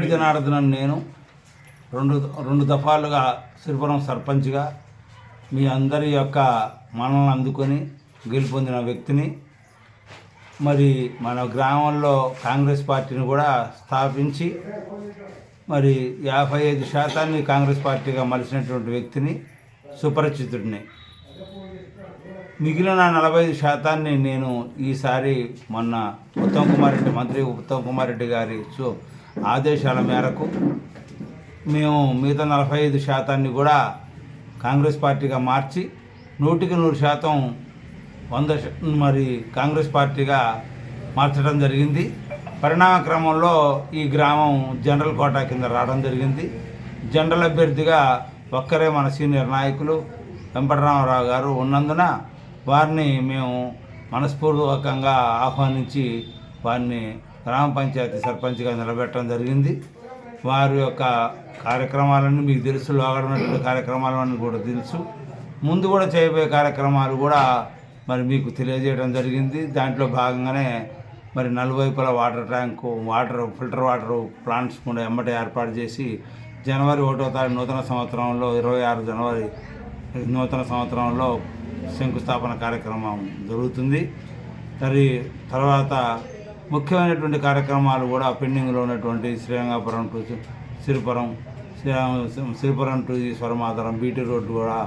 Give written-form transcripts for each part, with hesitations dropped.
అంబటి జనార్దనన్ నేను రెండు దఫాలుగా సిరిపురం సర్పంచ్గా మీ అందరి యొక్క మనల్ని అందుకొని గెలుపొందిన వ్యక్తిని. మరి మన గ్రామంలో కాంగ్రెస్ పార్టీని కూడా స్థాపించి మరి 55% కాంగ్రెస్ పార్టీగా మలిచినటువంటి వ్యక్తిని, సుపరిచితుడిని. మిగిలిన 45% నేను ఈసారి మొన్న మంత్రి ఉత్తమ్ కుమార్ రెడ్డి గారి ఆదేశాల మేరకు మేము మిగతా 45% కూడా కాంగ్రెస్ పార్టీగా మార్చి 100% మరి కాంగ్రెస్ పార్టీగా మార్చడం జరిగింది. పరిణామ క్రమంలో ఈ గ్రామం జనరల్ కోటా కింద రావడం జరిగింది. జనరల్ అభ్యర్థిగా ఒక్కరే మన సీనియర్ నాయకులు వెంపటరామారావు గారు ఉన్నందున వారిని మేము మనస్పూర్వకంగా ఆహ్వానించి వారిని గ్రామ పంచాయతీ సర్పంచ్గా నిలబెట్టడం జరిగింది. వారి యొక్క కార్యక్రమాలన్నీ మీకు తెలుసు, లోగడనటువంటి కార్యక్రమాలన్నీ కూడా తెలుసు. ముందు కూడా చేయబోయే కార్యక్రమాలు కూడా మరి మీకు తెలియజేయడం జరిగింది. దాంట్లో భాగంగానే మరి నలువైపుల water tank, filter water plants కూడా ఎమ్మటే ఏర్పాటు చేసి జనవరి 1వ తారీఖు నూతన సంవత్సరంలో 26 జనవరి నూతన సంవత్సరంలో శంకుస్థాపన కార్యక్రమం జరుగుతుంది. మరి తర్వాత ముఖ్యమైనటువంటి కార్యక్రమాలు కూడా పెండింగ్లో ఉన్నటువంటి Srirangapuram to Siripuram to Eshwaramadharam BT road కూడా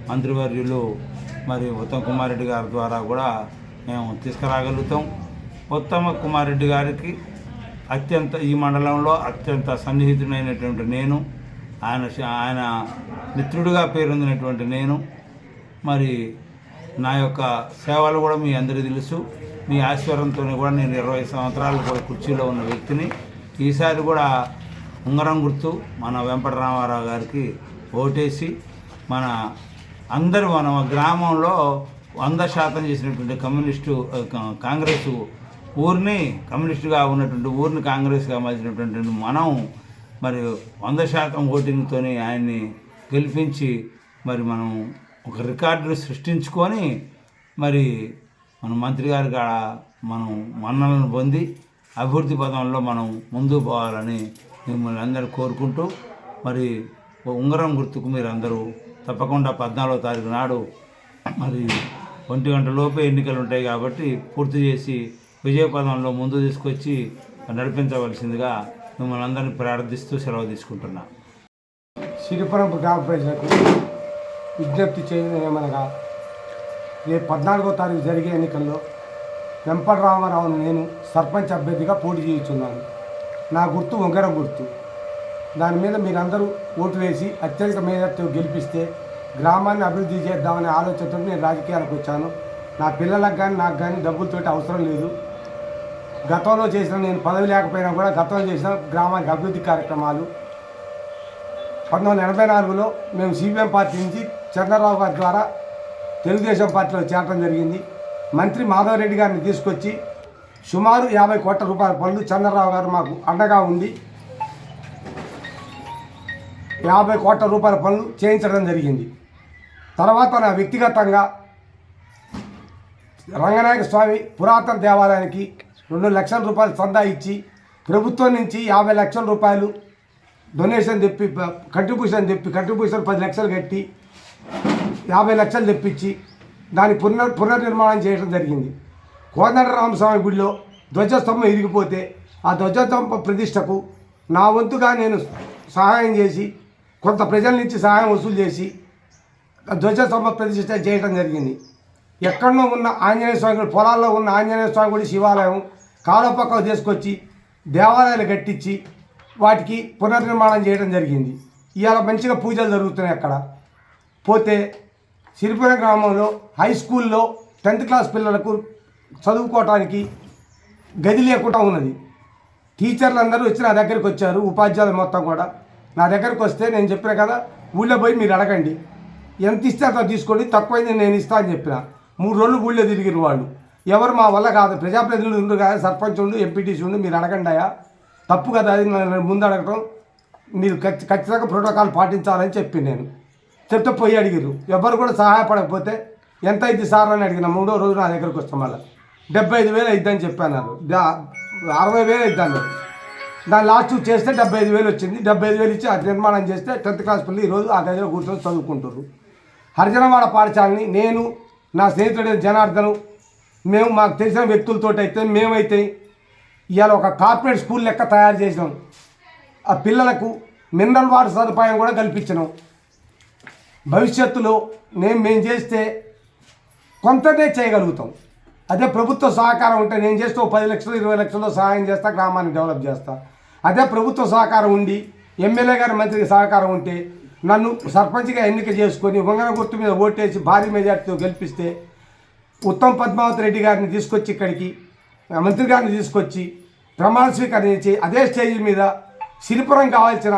మంత్రివర్యులు మరి ఉత్తమ్ కుమార్ రెడ్డి గారి ద్వారా కూడా మేము తీసుకురాగలుగుతాం. ఉత్తమ్ కుమార్ రెడ్డి గారికి ఈ మండలంలో అత్యంత సన్నిహితుడైనటువంటి నేను, ఆయన మిత్రుడిగా పేరొందినటువంటి నేను, మరి నా యొక్క సేవలు కూడా మీ అందరికీ తెలుసు. మీ ఆశీర్వాదంతో కూడా నేను 20 సంవత్సరాలు కూడా కుర్చీలో ఉన్న వ్యక్తిని. ఈసారి కూడా ఉంగరం గుర్తు మన వెంపటరామారావు గారికి ఓటేసి మన గ్రామంలో 100% చేసినటువంటి కాంగ్రెస్ ఊరిని కమ్యూనిస్టుగా ఉన్నటువంటి ఊరిని కాంగ్రెస్గా మార్చినటువంటి మనం మరి 100% ఓటింగ్తో ఆయన్ని గెలిపించి మరి మనం ఒక రికార్డును సృష్టించుకొని మరి మన మంత్రి గారి కాడ మనం మన్నలను పొంది అభివృద్ధి పదంలో మనం ముందుకు పోవాలని మిమ్మల్ని అందరూ కోరుకుంటూ మరి ఉంగరం గుర్తుకు మీరు అందరూ తప్పకుండా 14వ తారీఖు నాడు మరి 1 గంట లోపే ఎన్నికలు ఉంటాయి కాబట్టి పూర్తి చేసి విజయపదంలో ముందు తీసుకొచ్చి నడిపించవలసిందిగా మిమ్మల్ని అందరినీ ప్రార్థిస్తూ సెలవు తీసుకుంటున్నా. సిరిపురం గ్రామ ప్రజలకు విజ్ఞప్తి చేయమనగా రేపు 14వ తారీఖు జరిగే ఎన్నికల్లో వెంపటరామారావును నేను సర్పంచ్ అభ్యర్థిగా పోటీ చేయించున్నాను. నా గుర్తు ఉంగరం గుర్తు. దాని మీద మీరందరూ ఓటు వేసి అత్యధిక మేధతో గెలిపిస్తే గ్రామాన్ని అభివృద్ధి చేద్దామనే ఆలోచనతో నేను రాజకీయాలకు వచ్చాను. నా పిల్లలకు కానీ నాకు కానీ డబ్బులతోటి అవసరం లేదు. గతంలో చేసిన, నేను పదవి లేకపోయినా కూడా గతంలో చేసిన గ్రామానికి అభివృద్ధి కార్యక్రమాలు 1984లో మేము సిపిఎం పార్టీ నుంచి చంద్రరావు గారి ద్వారా తెలుగుదేశం పార్టీలో చేరడం జరిగింది. మంత్రి మాధవరెడ్డి గారిని తీసుకొచ్చి సుమారు 50 కోట్ల రూపాయల పనులు చంద్రరావు గారు మాకు అండగా ఉండి 50 కోట్ల రూపాయల పనులు చేయించడం జరిగింది. తర్వాత నా వ్యక్తిగతంగా రంగనాయక స్వామి పురాతన దేవాలయానికి 2 లక్షల రూపాయలు చందా ఇచ్చి ప్రభుత్వం నుంచి 50 లక్షల రూపాయలు డొనేషన్ తెప్పి కంట్రిబ్యూషన్ 10 లక్షలు కట్టి 50 లక్షలు తెప్పించి దాని పునర్నిర్మాణం చేయడం జరిగింది. కోదండరామస్వామి గుడిలో ధ్వజస్తంభం ఇరిగిపోతే ఆ ధ్వజస్తంభ ప్రతిష్టకు నా వంతుగా నేను సహాయం చేసి కొంత ప్రజల నుంచి సహాయం వసూలు చేసి ధ్వజస్తంభ ప్రతిష్ట చేయడం జరిగింది. ఎక్కడో ఉన్న ఆంజనేయ స్వామి గుడి, పొలాల్లో ఉన్న ఆంజనేయ స్వామి గుడి శివాలయం కాలువ పక్కకు తీసుకొచ్చి దేవాలయాలు కట్టించి వాటికి పునర్నిర్మాణం చేయడం జరిగింది. ఇవాళ మంచిగా పూజలు జరుగుతున్నాయి. అక్కడ పోతే సిరిపురం గ్రామంలో హై స్కూల్లో 10th క్లాస్ పిల్లలకు చదువుకోవటానికి గది లేకుండా ఉన్నది. టీచర్లు అందరూ వచ్చి నా దగ్గరికి వచ్చారు, ఉపాధ్యాయులు మొత్తం కూడా నా దగ్గరికి వస్తే నేను చెప్పిన కదా, ఊళ్ళో పోయి మీరు అడగండి, ఎంత ఇస్తే అంత తీసుకోండి, తక్కువైంది నేను ఇస్తా అని చెప్పిన. 3 రోజులు ఊళ్ళో తిరిగిరు వాళ్ళు. ఎవరు మా వల్ల కాదు, ప్రజాప్రతినిధులు ఉండు కదా, సర్పంచ్ ఉండు, ఎంపీటీసీ ఉండు, మీరు అడగండి అయ్యా, తప్పు కదా అది ముందు అడగటం, మీరు ఖచ్చితంగా ప్రోటోకాల్ పాటించాలని చెప్పి నేను చెప్తే పోయి అడిగిరు. ఎవరు కూడా సహాయపడకపోతే ఎంత అయింది సార్ అని అడిగిన. 3వ రోజు నా దగ్గరకు వస్తాం, మళ్ళీ 75,000 అయిద్దని చెప్పాను. 60,000 అయిద్ది అన్నారు. దాని లాస్ట్ చేస్తే 75,000 వచ్చింది. 75,000 ఇచ్చి అది నిర్మాణం చేస్తే 10th క్లాస్ పిల్లలు ఈరోజు ఆ గదిలో కూర్చొని చదువుకుంటారు. హరిజనవాడ పాఠశాలని నేను, నా స్నేహితుడైన జనార్దను, మేము మాకు తెలిసిన వ్యక్తులతో అయితే మేమైతే ఇవాళ ఒక కార్పొరేట్ స్కూల్ లెక్క తయారు చేసినాం. ఆ పిల్లలకు మినరల్ వాటర్ సదుపాయం కూడా కల్పించినాం. భవిష్యత్తులో మేము చేస్తే కొంతనే చేయగలుగుతాం. అదే ప్రభుత్వ సహకారం ఉంటే నేను చేస్తే 10 లక్షలు 20 లక్షలు సహాయం చేస్తా, గ్రామాన్ని డెవలప్ చేస్తా. అదే ప్రభుత్వ సహకారం ఉండి ఎమ్మెల్యే గారి మంత్రికి సహకారం ఉంటే నన్ను సర్పంచ్గా ఎన్నిక చేసుకొని ఉంగరం గుర్తు మీద ఓటేసి భారీ మెజార్టీతో గెలిపిస్తే ఉత్తమ్ పద్మావతి రెడ్డి గారిని తీసుకొచ్చి ఇక్కడికి మంత్రి గారిని తీసుకొచ్చి ప్రమాణ స్వీకరించి అదే స్టేజ్ మీద సిరిపురం కావాల్సిన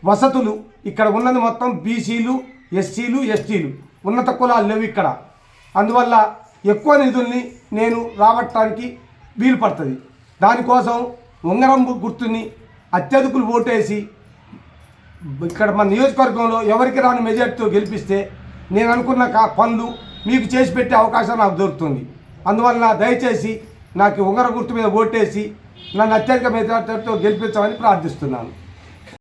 వసతులు ఇక్కడ ఉన్నది మొత్తం బీసీలు, ఎస్సీలు, ఎస్టీలు, ఉన్నత కులాలు లేవు ఇక్కడ. అందువల్ల ఎక్కువ నిధుల్ని నేను రాబట్టడానికి వీలు పడుతుంది. దానికోసం ఉంగరం గుర్తుని అత్యధికులు ఓటేసి ఇక్కడ మన నియోజకవర్గంలో ఎవరికి రాని మెజార్టీతో గెలిపిస్తే నేను అనుకున్న పనులు మీకు చేసి పెట్టే అవకాశం నాకు దొరుకుతుంది. అందువల్ల దయచేసి నాకు ఉంగరం గుర్తు మీద ఓటేసి నన్ను అత్యధిక మెజార్టీతో గెలిపించమని ప్రార్థిస్తున్నాను.